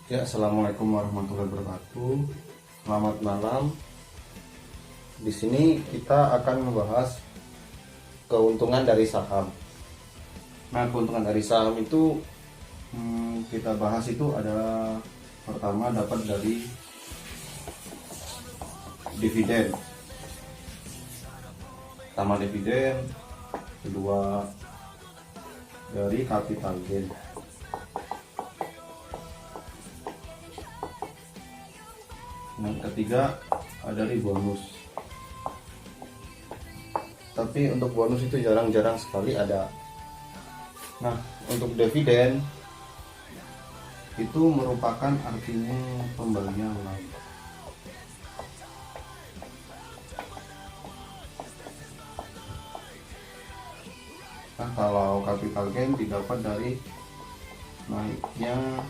Ya, assalamualaikum warahmatullahi wabarakatuh. Selamat malam. Di sini kita akan membahas keuntungan dari saham. Nah, keuntungan dari saham itu kita bahas itu ada pertama dapat dari dividen. Pertama dividen, kedua dari capital gain. Yang ketiga ada dari bonus. Tapi untuk bonus itu jarang-jarang sekali ada. Nah, untuk dividen itu merupakan artinya pembagian laba. Nah, kalau capital gain didapat dari naiknya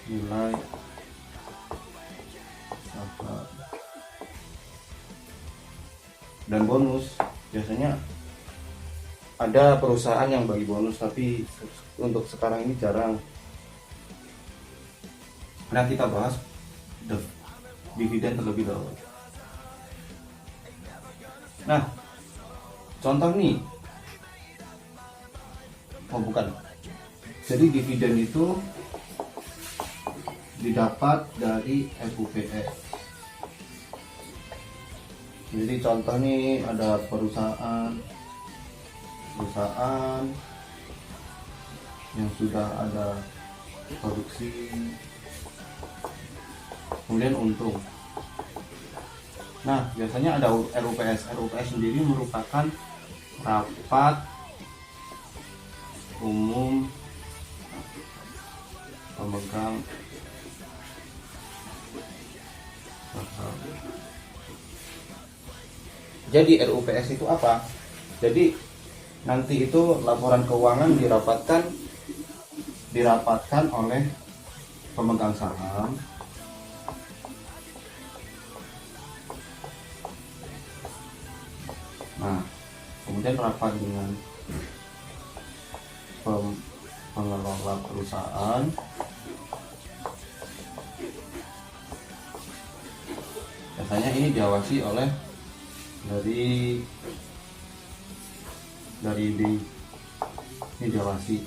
nilai saham. Dan bonus biasanya ada perusahaan yang bagi bonus, tapi untuk sekarang ini jarang. Nah, kita bahas dividen terlebih dahulu. Nah, contoh nih, bukan. Jadi dividen itu didapat dari RUPS. Jadi contoh nih, ada perusahaan yang sudah ada produksi, kemudian untung. Nah, biasanya ada RUPS. RUPS sendiri merupakan rapat umum pemegang saham. Jadi RUPS itu apa? Jadi nanti itu laporan keuangan dirapatkan oleh pemegang saham. Nah, kemudian rapat dengan pengelola perusahaan. Biasanya ini diawasi oleh dari ini diawasi.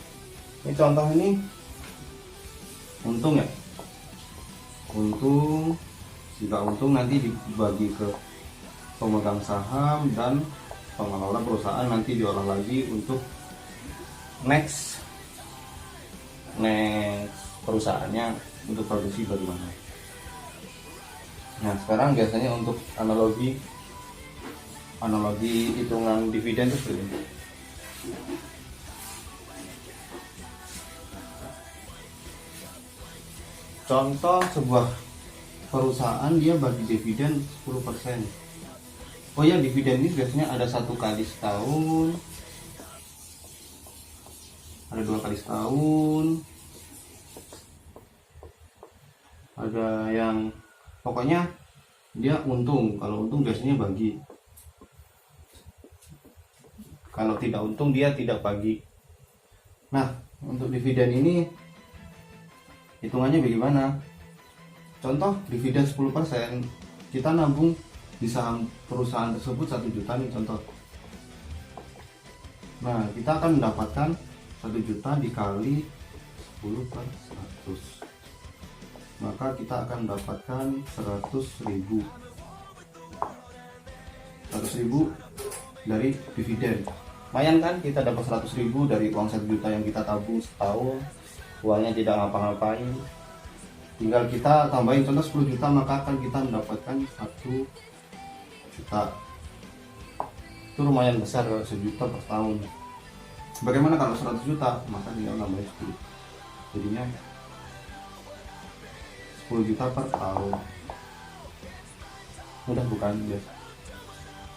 Ini contoh ini untung ya. Untung, jika untung nanti dibagi ke pemegang saham dan pengelola perusahaan, nanti diolah lagi untuk next perusahaannya untuk produksi bagaimana. Nah, sekarang biasanya untuk analogi hitungan dividen itu seperti ini. Contoh sebuah perusahaan dia bagi dividen 10%. Oh ya, dividen ini biasanya ada 1 kali setahun, ada 2 kali setahun, ada yang pokoknya dia untung. Kalau untung biasanya bagi, kalau tidak untung dia tidak bagi. Nah, untuk dividen ini hitungannya bagaimana? Contoh dividen 10%, kita nabung di saham perusahaan tersebut 1 juta nih contoh. Nah, kita akan mendapatkan 1 juta dikali 10/100, maka kita akan mendapatkan 100.000 dari dividen. Lumayan kan, kita dapat 100.000 dari uang 1 juta yang kita tabung setahun. Uangnya tidak ngapa-ngapain, tinggal kita tambahin contoh 10 juta, maka akan kita mendapatkan 1 juta. Itu lumayan besar, 1 juta per tahun. Bagaimana kalau 100 juta? Maka tinggal nambahin 10, jadinya 10 juta per tahun. Mudah bukan? Biasa.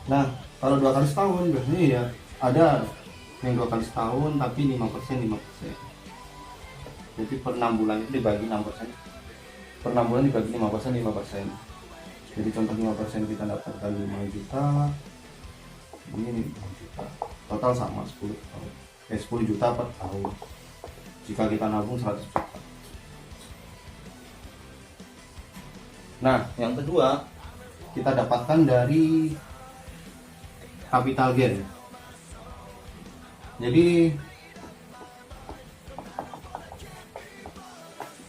Nah, kalau 2 kali setahun biasanya ya ada yang 2 kali setahun tapi 5%. Jadi per 6 bulan itu dibagi 6%. Per 6 bulan dibagi 5%. Jadi contoh 5% kita dapatkan 5 juta. Ini 5 juta. Total sama 10 juta per tahun. Jika kita nabung 100 juta. Nah, yang kedua kita dapatkan dari capital gain. Jadi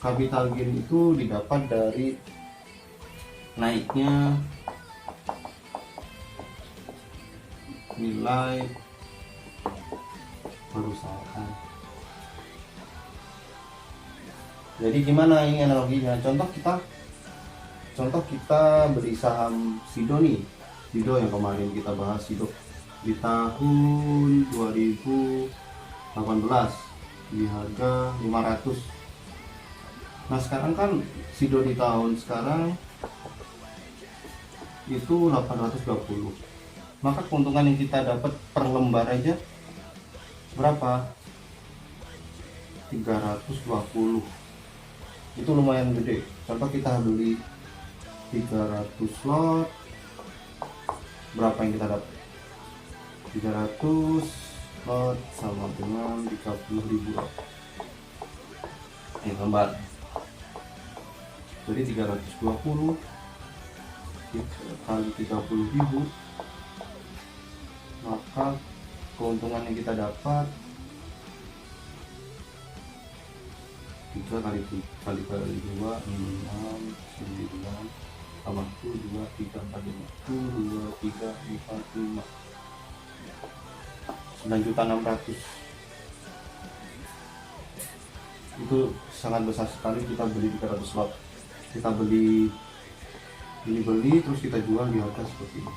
capital gain itu didapat dari naiknya nilai perusahaan. Jadi gimana ini analoginya? Contoh kita beli saham Sido nih. Sido yang kemarin kita bahas, Sido di tahun 2018 di harga 500. Nah, sekarang kan Sido di tahun sekarang itu 820. Maka keuntungan yang kita dapat per lembar aja berapa? 320. Itu lumayan gede. Contoh kita beli 300 lot, berapa yang kita dapat? 300 lot sama dengan 30.000 lot lembar. Jadi 320 kali 30.000, maka keuntungan yang kita dapat 3 kali 2 6 9 tambah 2 3 4 5 2 3 4 5 9.600.000. Itu sangat besar sekali. Kita beli 300 lot, kita beli terus kita jual di harga seperti ini.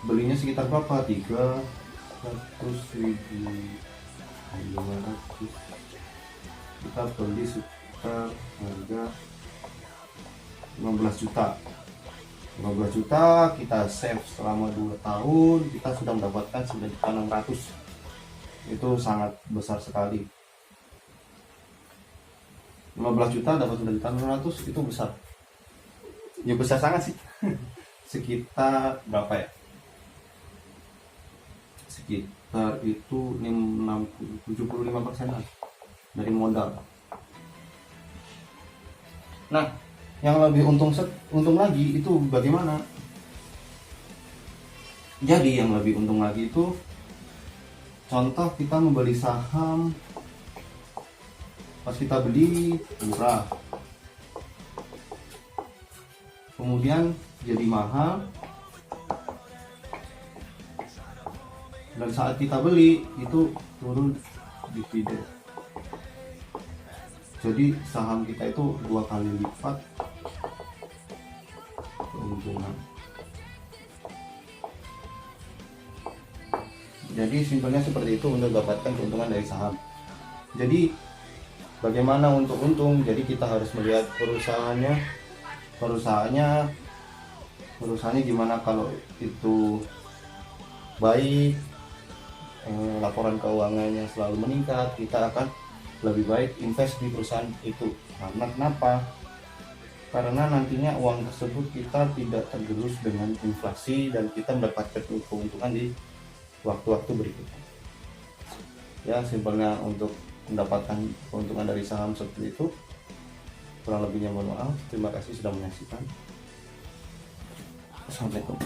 Belinya sekitar berapa? 300.500. Kita beli sekitar harga 15 juta. 15 juta kita save selama 2 tahun, kita sudah mendapatkan 9.600.000. Itu sangat besar sekali. 15 juta dapat 9.600.000 itu besar. Ya besar sangat sih. Sekitar berapa ya? Sekitar itu 75% dari modal. Nah, yang lebih untung lagi itu bagaimana? Jadi yang lebih untung lagi itu, contoh kita membeli saham, pas kita beli murah, kemudian jadi mahal, dan saat kita beli itu turun dividen. Jadi saham kita itu 2 kali lipat keuntungan. Jadi simpelnya seperti itu untuk mendapatkan keuntungan dari saham. Jadi bagaimana untuk untung? Jadi kita harus melihat perusahaannya gimana. Kalau itu baik, laporan keuangannya selalu meningkat, kita akan lebih baik invest di perusahaan itu. Karena kenapa? Karena nantinya uang tersebut kita tidak tergerus dengan inflasi dan kita mendapatkan keuntungan di waktu-waktu berikutnya. Ya, simpelnya untuk mendapatkan keuntungan dari saham seperti itu. Kurang lebihnya mohon maaf. Terima kasih sudah menyaksikan. Assalamualaikum.